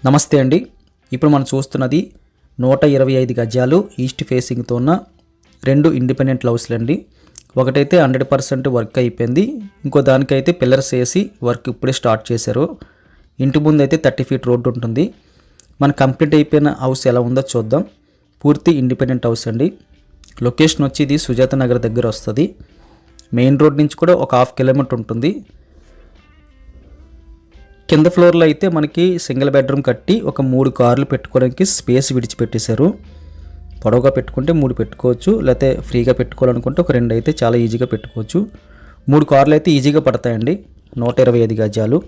నమస్తే అండి. ఇప్పుడు మనం చూస్తున్నది 125 గజాలు ఈస్ట్ ఫేసింగ్తో ఉన్న 2 ఇండిపెండెంట్ హౌస్లు అండి. ఒకటైతే 100% వర్క్ అయిపోయింది, ఇంకో దానికైతే పిల్లర్స్ వేసి వర్క్ ఇప్పుడే స్టార్ట్ చేశారు. ఇంటి ముందు అయితే 30 ఫీట్ రోడ్డు ఉంటుంది. మన కంప్లీట్ అయిపోయిన హౌస్ ఎలా ఉందో చూద్దాం. పూర్తి ఇండిపెండెంట్ హౌస్ అండి. లొకేషన్ వచ్చి ఇది సుజాత నగర్ దగ్గర వస్తుంది. మెయిన్ రోడ్ నుంచి కూడా ఒక 1/2 కిలోమీటర్ ఉంటుంది. కింద ఫ్లోర్లో అయితే మనకి సింగిల్ బెడ్రూమ్ కట్టి ఒక 3 కార్లు పెట్టుకోవడానికి స్పేస్ విడిచిపెట్టేశారు. పొడవుగా పెట్టుకుంటే 3 పెట్టుకోవచ్చు, లేకపోతే ఫ్రీగా పెట్టుకోవాలనుకుంటే ఒక 2 అయితే చాలా ఈజీగా పెట్టుకోవచ్చు. 3 కార్లు అయితే ఈజీగా పడతాయండి. 125 గజాలు.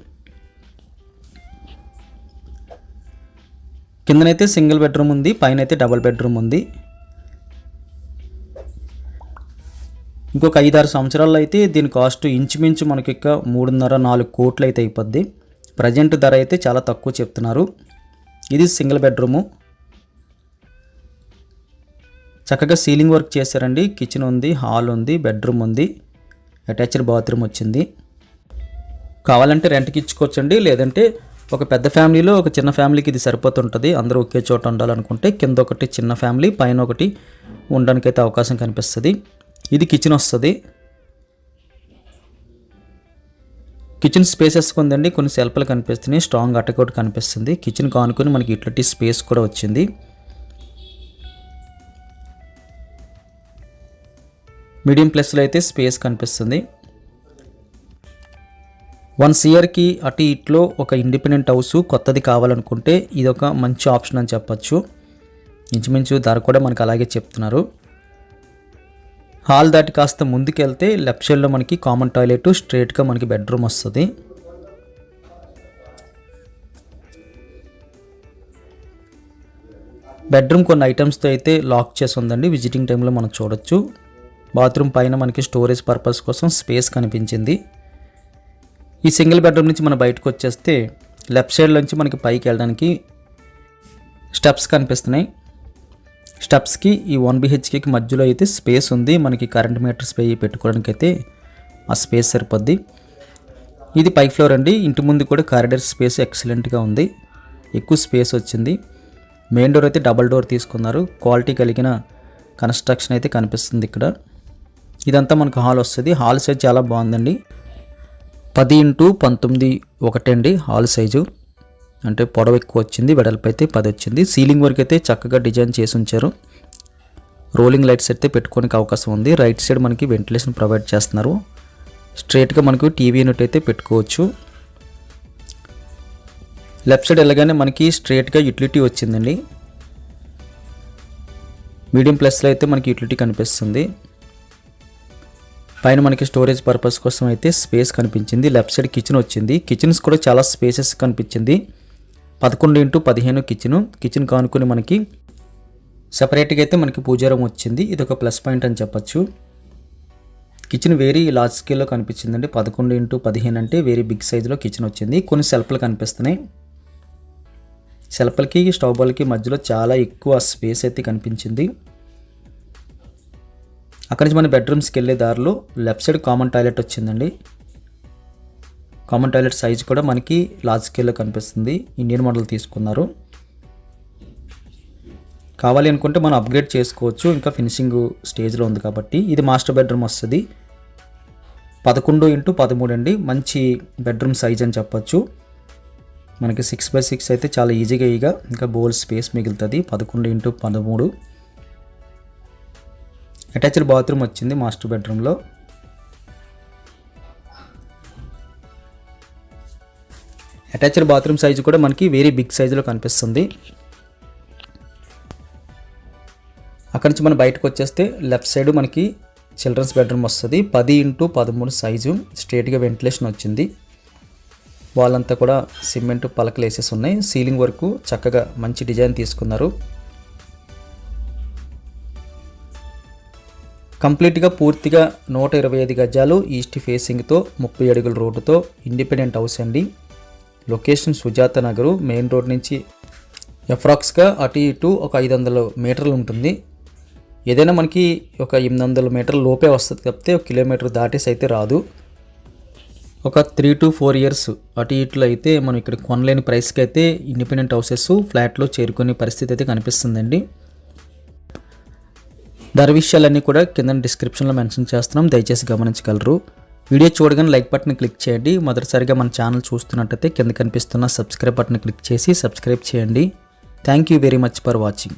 కిందనైతే సింగిల్ బెడ్రూమ్ ఉంది, పైన అయితే డబుల్ బెడ్రూమ్ ఉంది. ఇంకొక 5-6 సంవత్సరాల్లో అయితే దీని కాస్ట్ ఇంచుమించు మనకి 3.5-4 కోట్లు అయితే అయిపోద్ది. ప్రజెంట్ ధర అయితే చాలా తక్కువ చెప్తున్నారు. ఇది సింగిల్ బెడ్రూము. చక్కగా సీలింగ్ వర్క్ చేశారండి. కిచెన్ ఉంది, హాల్ ఉంది, బెడ్రూమ్ ఉంది, అటాచ్డ్ బాత్రూమ్ వచ్చింది. కావాలంటే రెంట్కి ఇచ్చుకోవచ్చండి, లేదంటే ఒక పెద్ద ఫ్యామిలీలో ఒక చిన్న ఫ్యామిలీకి ఇది సరిపోతుంటుంది. అందరూ ఒకే చోట ఉండాలనుకుంటే కింద ఒకటి చిన్న ఫ్యామిలీ, పైన ఒకటి ఉండడానికైతే అవకాశం కనిపిస్తుంది. ఇది కిచెన్ వస్తుంది. కిచెన్ స్పేసెస్ ఉందండి, కొన్ని సెల్ఫ్లు కనిపిస్తున్నాయి, స్ట్రాంగ్ అటకౌట్ కనిపిస్తుంది. కిచెన్ కానుకొని మనకి యూటిలిటీ స్పేస్ కూడా వచ్చింది. మీడియం ప్లస్లో అయితే స్పేస్ కనిపిస్తుంది. 1 CRకి అటు ఇట్లో ఒక ఇండిపెండెంట్ హౌస్ కొత్తది కావాలనుకుంటే ఇది ఒక మంచి ఆప్షన్ అని చెప్పచ్చు. ఇంచుమించు ధర కూడా మనకు అలాగే చెప్తున్నారు. హాల్ దాటి కాస్త ముందుకెళ్తే లెఫ్ట్ సైడ్లో మనకి కామన్ టాయిలెట్, స్ట్రైట్గా మనకి బెడ్రూమ్ వస్తుంది. బెడ్రూమ్ కొన్ని ఐటమ్స్తో అయితే లాక్ చేసి ఉందండి. విజిటింగ్ టైంలో మనం చూడొచ్చు. బాత్రూమ్ పైన మనకి స్టోరేజ్ పర్పస్ కోసం స్పేస్ కనిపించింది. ఈ సింగిల్ బెడ్రూమ్ నుంచి మనం బయటకు వచ్చేస్తే లెఫ్ట్ సైడ్ నుంచి మనకి పైకి వెళ్ళడానికి స్టెప్స్ కనిపిస్తున్నాయి. స్టెప్స్కి ఈ 1 BHKకి మధ్యలో అయితే స్పేస్ ఉంది. మనకి కరెంట్ మీటర్స్ పెట్టుకోవడానికి అయితే ఆ స్పేస్ సరిపోద్ది. ఇది పై ఫ్లోర్ అండి. ఇంటి ముందు కూడా కారిడార్ స్పేస్ ఎక్సలెంట్గా ఉంది, ఎక్కువ స్పేస్ వచ్చింది. మెయిన్ డోర్ అయితే డబల్ డోర్ తీసుకున్నారు. క్వాలిటీ కలిగిన కన్స్ట్రక్షన్ అయితే కనిపిస్తుంది ఇక్కడ. ఇదంతా మనకు హాల్ వస్తుంది. హాల్ సైజ్ చాలా బాగుందండి. 10x19 ఒకటండి హాల్ సైజు. అంటే పొడవు ఎక్కువ వచ్చింది, వెడల్పు అయితే 10 వచ్చింది. సీలింగ్ వర్క్ అయితే చక్కగా డిజైన్ చేసి ఉంచారు. రోలింగ్ లైట్స్ అయితే పెట్టుకోనికి అవకాశం ఉంది. రైట్ సైడ్ మనకి వెంటిలేషన్ ప్రొవైడ్ చేస్తున్నారు. స్ట్రైట్గా మనకు టీవీ యూనిట్ అయితే పెట్టుకోవచ్చు. లెఫ్ట్ సైడ్ వెళ్ళగానే మనకి స్ట్రైట్గా యూటిలిటీ వచ్చిందండి. మీడియం ప్లస్లో అయితే మనకి యూటిలిటీ కనిపిస్తుంది. పైన మనకి స్టోరేజ్ పర్పస్ కోసం అయితే స్పేస్ కనిపించింది. లెఫ్ట్ సైడ్ కిచెన్ వచ్చింది. కిచెన్స్ కూడా చాలా స్పేసెస్ కనిపించింది. 11x15 కిచెన్ కానుకొని మనకి సపరేట్గా అయితే మనకి పూజా రూమ్ వచ్చింది. ఇది ఒక ప్లస్ పాయింట్ అని చెప్పచ్చు. కిచెన్ వెరీ లార్జ్ స్కేల్లో కనిపించిందండి. 11x15 అంటే వెరీ బిగ్ సైజులో కిచెన్ వచ్చింది. కొన్ని సెల్ఫ్లు కనిపిస్తున్నాయి. సెల్ఫ్లకి స్టవ్ బాల్కి మధ్యలో చాలా ఎక్కువ స్పేస్ అయితే కనిపించింది. అక్కడి నుంచి మన బెడ్రూమ్స్కి వెళ్ళే దారిలో లెఫ్ట్ సైడ్ కామన్ టాయిలెట్ వచ్చిందండి. కామన్ టాయిలెట్ సైజ్ కూడా మనకి లార్జ్ స్కేల్లో కనిపిస్తుంది. ఇండియన్ మోడల్ తీసుకున్నారు. కావాలి అనుకుంటే మనం అప్గ్రేడ్ చేసుకోవచ్చు, ఇంకా ఫినిషింగ్ స్టేజ్లో ఉంది కాబట్టి. ఇది మాస్టర్ బెడ్రూమ్ వస్తుంది. 11x13 అండి. మంచి బెడ్రూమ్ సైజ్ అని చెప్పచ్చు. మనకి 6x6 అయితే చాలా ఈజీగా ఇంకా బోల్ స్పేస్ మిగులుతుంది. 11x13. అటాచ్డ్ బాత్రూమ్ వచ్చింది మాస్టర్ బెడ్రూమ్లో. అటాచ్డ్ బాత్రూమ్ సైజు కూడా మనకి వెరీ బిగ్ సైజులో కనిపిస్తుంది. అక్కడి నుంచి మనం బయటకు వచ్చేస్తే లెఫ్ట్ సైడ్ మనకి చిల్డ్రన్స్ బెడ్రూమ్ వస్తుంది. 10x13 size. స్ట్రైట్గా వెంటిలేషన్ వచ్చింది. వాళ్ళంతా కూడా సిమెంట్ పలకలు వేసేసి ఉన్నాయి. సీలింగ్ వరకు చక్కగా మంచి డిజైన్ తీసుకున్నారు. కంప్లీట్గా పూర్తిగా 125 గజాలు ఈస్ట్ ఫేసింగ్తో 30 అడుగుల రోడ్డుతో ఇండిపెండెంట్ హౌస్ అండి. Location Sujatha Nagar. Main road నుంచి అప్రాక్స్గా అటు ఇటు ఒక 500 మీటర్లు ఉంటుంది. ఏదైనా మనకి ఒక 800 మీటర్ల లోపే వస్తుంది తప్పితే 1 కిలోమీటర్ దాటేసి అయితే రాదు. ఒక 3 to 4 ఇయర్స్ అటు ఇటులో అయితే మనం ఇక్కడ కొనలేని ప్రైస్కి అయితే ఇండిపెండెంట్ హౌసెస్ ఫ్లాట్లో చేరుకునే పరిస్థితి అయితే కనిపిస్తుందండి. ధర విషయాలన్నీ కూడా కింద డిస్క్రిప్షన్లో మెన్షన్ చేస్తున్నాం, దయచేసి గమనించగలరు. వీడియో చూడగానే లైక్ బటన్ క్లిక్ చేయండి. మొదటిసారిగా మన ఛానల్ చూస్తున్నట్టయితే కింద కనిపిస్తున్న సబ్స్క్రైబ్ బటన్ క్లిక్ చేసి సబ్స్క్రైబ్ చేయండి. Thank you very much for watching.